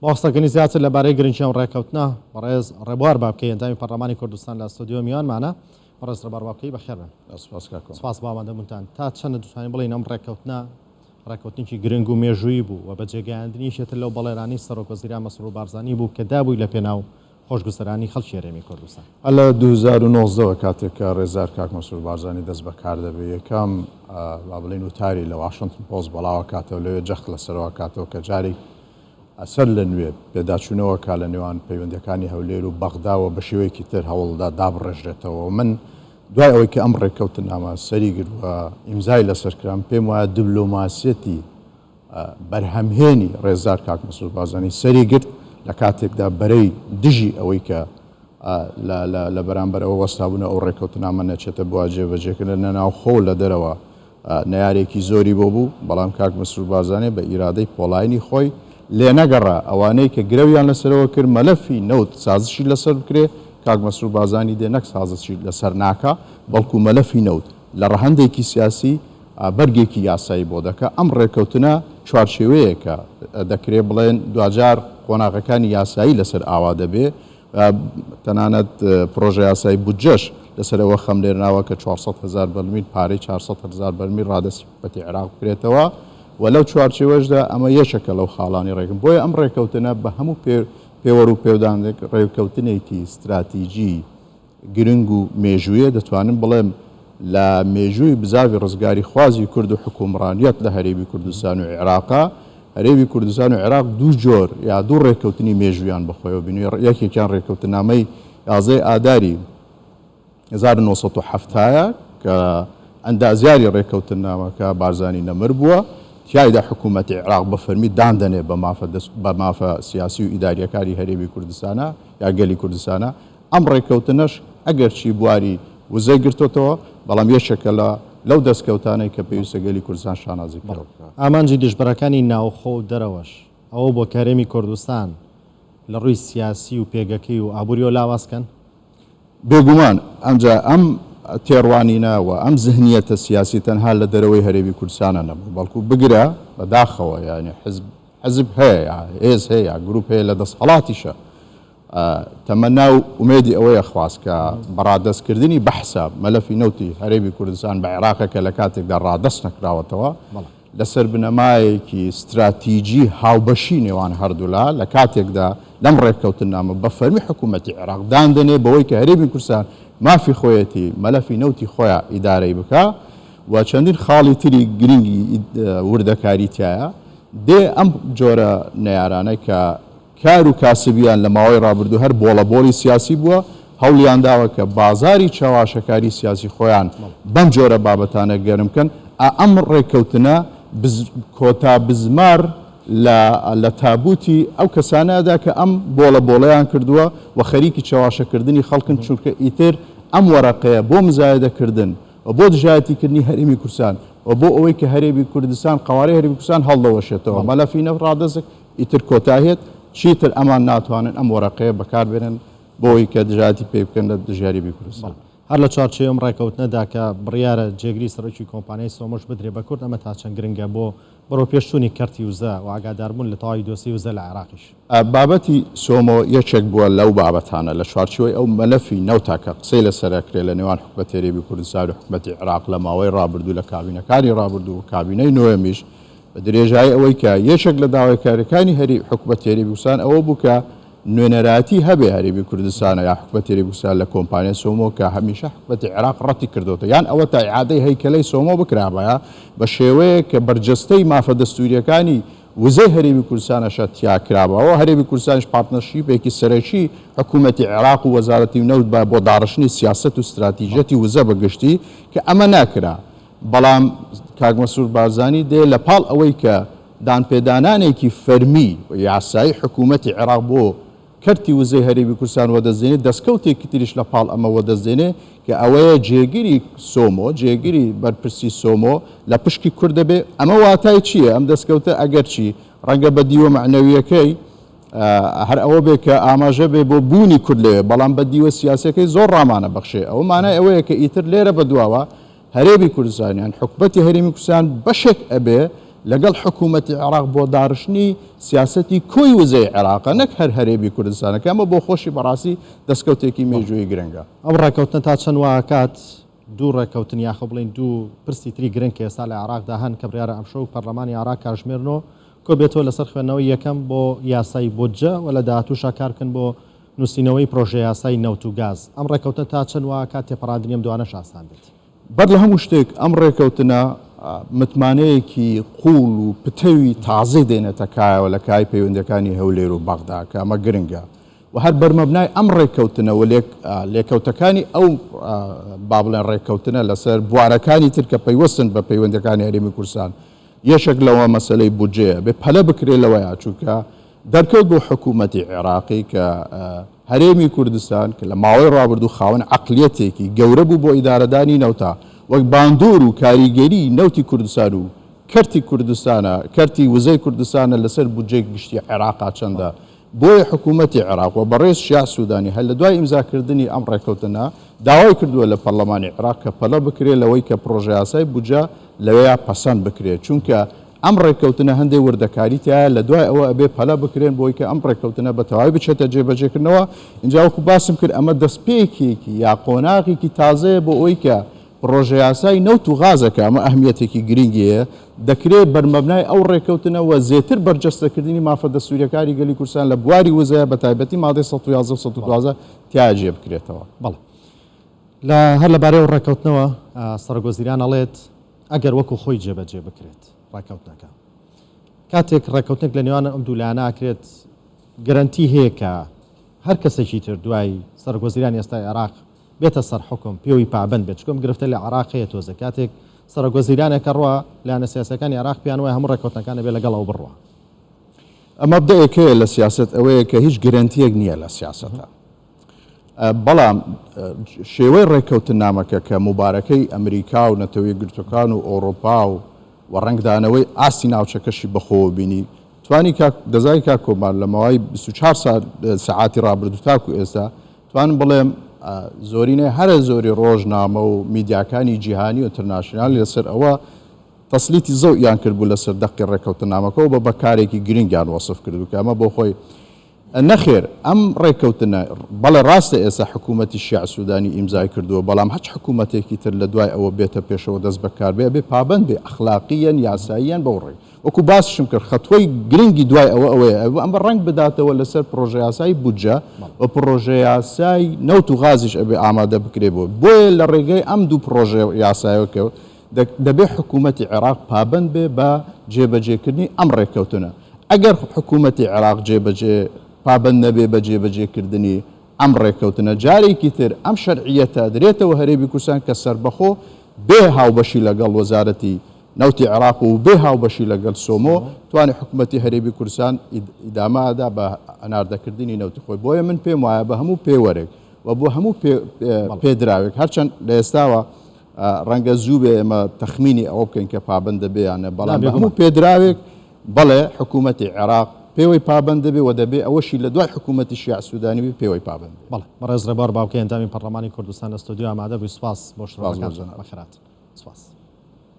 باوەستەکەنی زیاتر لەبارەی گرنگیان و ڕێکەوتنە بەڕێز ڕێبوار بابکەی ئەندامی پەرلەمانی کوردستان لە ستودیۆ میوانمانە. بەڕێز ڕێبوار بابکەی بەخێربن. سپاس بۆ ئامادەبوونتان. تا چەندە دوتوانین بڵێن ئەم ڕێکەوتنێکی گرنگ و مێژووی بوو و بە جێگەیاندنیشێتر لەو بەڵێرانی سەرۆک وەزیران مەسرور بارزانی بوو کە دابووی لە پێناو خۆشگوزەرانی خەڵکی هەرێمی کوردستان. لە 2009 کاتێک کە ڕێزار کاک مەسرور بارزانی دەست بەکار دەبێت یەکەم با بڵێن وتاری لە واشنتن پۆست بەڵاوە کاتەوە لەوێ جەخت لەسەرەوە کاتەوە کە جارێک ئەسەر لە نوێ پێداچوونەوە کا لە نێوان پەیوەندەکانی هەولێر و بەغداوە بە شێوەیەکی تر هەوڵدا دابڕێژرێتەوە. من دوای ئەوەی کە ئەم ڕێکەوتنامە سەری گرتووە ئیمزای لەسەرکرام پێم وایە دیبلۆماسیەتی بەرهەمهێنی ڕێزار کاک مەسرور بارزانی سەری گرت لە کاتێکدا بەرەی دژی ئەوەی کە لە بەرامبەرەوە وەستابوونە ئەو ڕێکەوتنامە نەچێتە بۆ جێبەجێکردن لە ناو خۆ لە دەرەوە نەیارێکی زۆری بۆ بوو، بەڵام کاک مەسرور بارزانی بە ئیرادەی پۆڵاینی خۆی لێ نەگەڕا ئەوانەی کە گرەویان لەسەرەوە کرد مەلەفی نەوت سازشی لەسەر بکرێ. کاک مەسرور بارزانی دێ نەک سازشی لەسەر ناکە بەڵکو مەلەفی نەوت لە ڕەهەندێکی سیاسی بەرگێکی یاسایی بۆ دەکە. ئەم ڕێکەوتنە چوارچێوەیە کە دەکرێت بڵێن دوجار قۆناغەکانی یاسایی لەسەر ئاوا دەبێ، تەنانەت پرۆژە یاسایی بودجەش لەسەرەوە خەملێرناوە کە 400,000 بەرمیل پارەی 400,000 بەرمیل ڕادەستی حکومەتی عێراق بکرێتەوە و لەو چوارچێوەشدا ئەمە یەکێکە لەو خاڵانی ڕێکم. بۆیە ئەم ڕێکەوتنە بە هەموو پێوەڕ و پێودانێک ڕێکەوتنێکی استراتیژی گرنگ و مێژوویە. دەتوانم بڵێم لە مێژووی بزاوی ڕزگاری خوازی کورد و حکومڕانیەت لە هەرێمی کوردستان و عێراقا، هەرێمی کوردستان و عێراق دوو جۆر یا دوو ڕێکەوتنی مێژویان بەخۆیەوە بینوێ. یەکێکیان ڕێکەوتنامەی 11 ئاداری 1970 کە ئەندازیاری ڕێکەوتنامەکە بارزانی نەمر بووە، تیایدا حکوومەتی عێراق بە فەرمی داندەنێ بە مافە سیاسی و ئیداریەکانی هەرێمی کوردستانە یا گەلی کوردستانە. ئەم ڕێکەوتنەش ئەگەر چی بواری وزەی گرتوتەوە، بەڵام یەکێکە لەو دەستکەوتانەی کە پێویستە گەلی کوردستان شانازی بکەوە. ئامانجی دژبەرەکانی ناوخۆ و دەرەوەش ئەوە بۆ هەرێمی کوردستان لە ڕووی سیاسی و پێگەکەی و ئابووری و لاوازکەن. بێگومان ئەمجا ئەم تێڕوانینە و ئەم زهنیەتە سیاسی تەنها لە دەرەوەی هەرێمی کوردستانە نەبوو، بەڵکو بگرە بەداخەوە یعنی حزب هەیە، هێز هەیە، گروپ هەیە لە دەستهەڵاتیشە. تەمەنا و ئومێدی ئەوەیە خواست کە بەڕادەستکردنی بەحساب مەلەفی نەوتی هەرێمی کوردستان بە عێراقەکە لە کاتێکدا ڕادەست نەکراوەتەوە لەسەر بنەمایەکی استراتیژی هاوبەشی نێوان هەردوولا لە کاتێکدا لەم ڕێککەوتنامە بە فەرمی حکوومەتی عێراق داندنێ بەوەی کە هەرێمی کوردستان مافی خۆیەتی مەلەفی نەوتی خۆیان ئیدارەی بکە و چەندین خاڵی تری گرنگی وردەکاری تایە. دێ ئەم جۆرە نەیارانە کە کار و کاسبیان لە ماوەی ڕابردوو هەر بۆڵەبۆڵی سیاسی بووە، هەوڵیان داوە کە بازاری چاواشەکاری سیاسی خۆیان بەم جۆرە بابەتانە گەرمکەن. ئەم ڕێککەوتنە کۆتا بزمار لە تابوتی ئەو کەسانەدا کە ئەم بۆڵەبۆڵەیان کردووە و خەریکی چاواشەکردنی خەڵکن، چونکە ئیتر ئەم وەرەقەیە بۆ مزایدەکردن و بۆ دژایەتیکردنی هەرێمی کوردستان و بۆ ئەوەی کە هەرێمی کوردستان قوارەی هەرێمی کوردستان هەڵدەوەشێتەوە مەلەفی نەفت ڕادەزێک ئیتر کۆتاهێت چیتر ئەمان ناتوانن ئەم وەرەقەیە بەکاربێنن بۆی کە دژایەتی پێ بکەن لە دژیاری کوردستان. هەر لە چوارچێوە ئەم ڕێکەوتنەدا کە بڕیارە جێگری سەرۆکی کۆمپانیای سۆمۆش بدرێ بە کورد، ئەمە تا چەند گرنگە بۆ بەڕۆ پێشچوونی کەرتی وزە و ئاگاداربوون لە تەواوی دۆسی وزە لە عێراقیش. بابەتی سۆمۆ یەکێک بووە لەو بابەتانە لە چوارچێوەی ئەو مەلەفی نەوتاکە قسەی لەسەرکرێ لە نێوان حکومەتی هەرێمی کوردستان و حکومەتی عێراق لە ماوەی ڕابردوو لە کابینەکانی ڕابردوو و کابینەی نوێمیش بە درێژایی ئەوەی کە یەکێک لە داواکاریەکانی حکومەتی هەرێمی کوردستان ئەوە بوو کە نوێنەراتی هەبێ هەرێمی کوردستانە یا حکومەتی هەرێمی کوردستان لە کۆمپانیای سۆمۆ کە هەمیشە حکومەتی عێراق ڕەتی کردوتە، یان ئەوە تا ئیعادەی هەیکەلەی سۆمۆ بکرابەیە بە شێوەیە کە بەرجەستەی مافە دەستوریەکانی وزەی هەرێمی کوردستانەشە تیاکرابەوە. هەرێمی کوردستانش پارتنەرشیپێکی سەرەکی حکومەتی عێراق و وەزارەتی نەوت بۆ داڕشتنی سیاسەت و استراتیژەتی وزە بەگشتی کە ئەمە ناکرا. بەڵام کاک مەسرور بارزانی دێ لە پاڵ ئەوەی کە دانپێدانانێکی فەرمی و یاسایی حکومەتی عێراق بۆ کەرتی وزەی هەرێمی کوردستان وەدەستێنێت، دەستکەوتێکی تریش لە پاڵ ئەمە وەدەستێنێ کە ئەوەیە جێگیری سۆمۆ، جێگیری بەرپرسی سۆمۆ لە پشکی کورد دەبێ. ئەمە واتای چییە؟ ئەم دەستکەوتە ئەگەر چی ڕەنگە بە دیوە معنەویەکەی هەر ئەوە بێ کە ئاماژە بێ بۆ بوونی کورد لێ، بەڵام بە دیوە سیاسەکەی زۆر ڕامانە بەخشێ. ئەوە مانای ئەوەیە کە ئیتر لێرە بەدواوە هەرێمی کوردستانیان حکومەتی هەرێمی کوردستان بەشێک ئەبێ لەگەڵ حکوومەتی عێراق بۆ داڕشتنی سیاسەتی کۆی وزەی عێراق نەک هەر هەرێمی کوردستانەکە ئەمە بۆ خۆشی بەڕاستی دەستکەوتێکی مێژووی گرنگە. ئەم ڕێکەوتنە تا چەند واکات دوو ڕێکەوتن یاخە بڵین دوو پرسی تری گرنگ کە ئێستا لە عێراقدا هەن کە بڕیارە ئەمشەو و پەرلەمانی عێراق کاتژمێرنەوە کۆ بێتەوە لەسەر خوێندنەوەی یەکەم بۆ یاسای بودجە و لە داهاتووشا کارکن بۆ نووسینەوەی پرۆژە یاسای نەوت و گاز. ئەم ڕێکەوتنە تا چەند واکات تێپەڕاندنی ئەم دوانەش ئاسان بێت. بەر لە هەموو شتێک ئەم ڕێکەوتنە متمانەیەکی قوڵ و پتەوی تازەی دێنێتە کایەوە لە کای پەیوەندەکانی هەولێر و بەغدا کە ئەمە گرنگە و هەر بەرمەبنای ئەم ڕێکەوتنە و لێکەوتەکانی ئەو با بڵێن ڕێکەوتنە لەسەر بوارەکانی تر کە پەیوەستن بە پەیوەندەکانی هەرێمی کوردستان یەشێک لەوە مەسەلەی بودجەیە بێ پەلە بکرێت لەوەیە چونکە دەرکەوت بۆ حکوومەتی عێراقی کە هەرێمی کوردستان کە لە ماوەی ڕابردوو خاوەن عەقلیەتێکی گەورە بوو بۆ ئیدارەدانی نەوتە وەک باندۆر و کاریگەری نەوتی کوردستان و کەرتی کوردستانە کەرتی وزەی کوردستانە لەسەر بودجەی گشتی عێراقا چەندە بۆیە حکوومەتی عێراق و بەڕێز شیع سوودانی هەر لە دوای ئیمزاکردنی ئەم ڕێکەوتنە داوای کردووە لە پەرلەمانی عێراق کە پەلە بکرێت لەوەی کە پرۆژە یاسای بودجە لەوەیە پەسەند بکرێت چونکە ئەم ڕێکەوتنە هەندێک وردەکاری تایە لە دوای ئەوە ئەبێ پەلە بکرێن بۆی کە ئەم ڕێکەوتنە بە تەواوی بچێتە جێبەجێکردنەوە. اینجا وەکو باسم کرد ئەمە دەستپێکێکی یا قۆناغێکی تازەیە بۆ ئەوی کە پرۆژە یاسای نەوت و غازەکە ئەمە ئەهمیەتێکی گرنگیە دەکرێت بەرمەبنای ئەو ڕێکەوتنەوە زێتر بەرجەستەکردنی مافە دەستوریەکاری گەلی کوردستان لە بواری وزەیە بە تایبەتی مادەی 111 تیا جێ بکرێتەوە. بەڵێ لە هەر لەبارەی ڕێکەوتنەوە سەرۆکوەزیران ئەڵێت ئەگەر وەکو خۆی جێبەجێ بکرێت ڕێکەوتنەکە کاتێک ڕێکەوتنێک لە نێوان ئەم دوولانە ئاکرێت گەرانتی هەیە کە هەر کەسێکی تر دوای سەرۆکوەزیرانی ئێستای عێراق بێتە سەر حکم پێوی پابند بێت چکۆم گرفتە لە عێراق هەیە تۆزە کاتێک سەرۆکوەزیرانێکە ڕوا لایەنە سیاسەکانی عێراق پیان وایە هەموو ڕێکەوتنەکانە بێ لەگەڵ ئەو بڕوا. ئەمە بدەیەکەیە لە سیاست ئەوەیە کە هیچ گرنتیەک نییە لە سیاستە بەڵام شێوەی ڕێکەوتن نامەکە کە مبارەکەی ئەمریکا و نەتەوەی گرتوەکان و ئەوڕۆپا و ڕنگدانەوەی ئاستی ناوچەکەشی بەخۆوە بینی توانی دەزای کا کۆمار لە ماوەی 24 سەعاتی ڕابردوو تاکو ئێستا توانم بڵێم زۆرینەی هەرە زۆری ڕۆژنامە و میدیاکانی جیهانی و ئینتەرناشنالی لەسەر ئەوە تەسلیتی زەویان کردبوو لەسەر دەقی ڕێکەوتن نامەکەەوە بە بەکارێکی گرنگیان وەسف کردو کە ئەمە بۆ خۆی نەخێر ئەم ڕێکەوتنە بەڵێ ڕاستە ئێستا حکوومەتی شیع سوودانی ئیمزای کردووە بەڵام هەچ حکوومەتێکی تر لە دوای ئەوە بێتە پێشەوە دەست بەکار بێ پابند بێ ئەخلاقیەن یاساییان بەو ڕێ وەکو باسشم کرد خەتوەی گرنگی دوای ئەوەیە ئەمە ڕنگ بداتەوە لەسەر پرۆژە یاسای بودجە و پرۆژە یاسای نەوت و غازیش ئەبێ ئامادە بکرێ بۆیە لە ڕێگەی ئەم دوو پرۆژە یاسایەوە دەبێ حکوومەتی عێراق پابند بێ بە جێبەجێکردنی ئەم ڕێکەوتنە ئەگەر حکوومەتی عێراق جێبەجێ پابند نەبێ بە جێبەجێکردنی ئەم ڕێکەوتنە جارێکی تر ئەم شەرعیەتە درێتەوە هەرێمی کوردستان کە سەربەخۆ بێ هاوبەشی لەگەڵ وەزارەتی نەوتی عێراق و بێ هاوبەشی لەگەڵ سۆمۆ توانێت حکوومەتی هەرێمی کوردستان ئیدامەدا بە هەناردەکردنی نەوتی خۆی بۆیە من پێم وایە بە هەموو پێوەرێک و بۆ هەموو پێدراوێک هەرچەند لە ئێستاوە ڕەنگە زوو بێ ئێمە تەخمینی ئەوە بکەین کە پابندە بێیانە بەڵام بە هەموو پێدراوێک بەڵێ حکوومەتی عێراق پێوەی پابند دەبێ و دەبێ ئەوەشی لە دوای حکوومەتی شیع سوودانی بێ پێوەی پابند. بەڵێ بەڕێز ڕێبار باوکەی ئەندامی پەرلەمانی کوردستان لە ستودیۆ ئامادە بووی سوپاس بۆ شڕۆکان بەخێرات. سوپاس.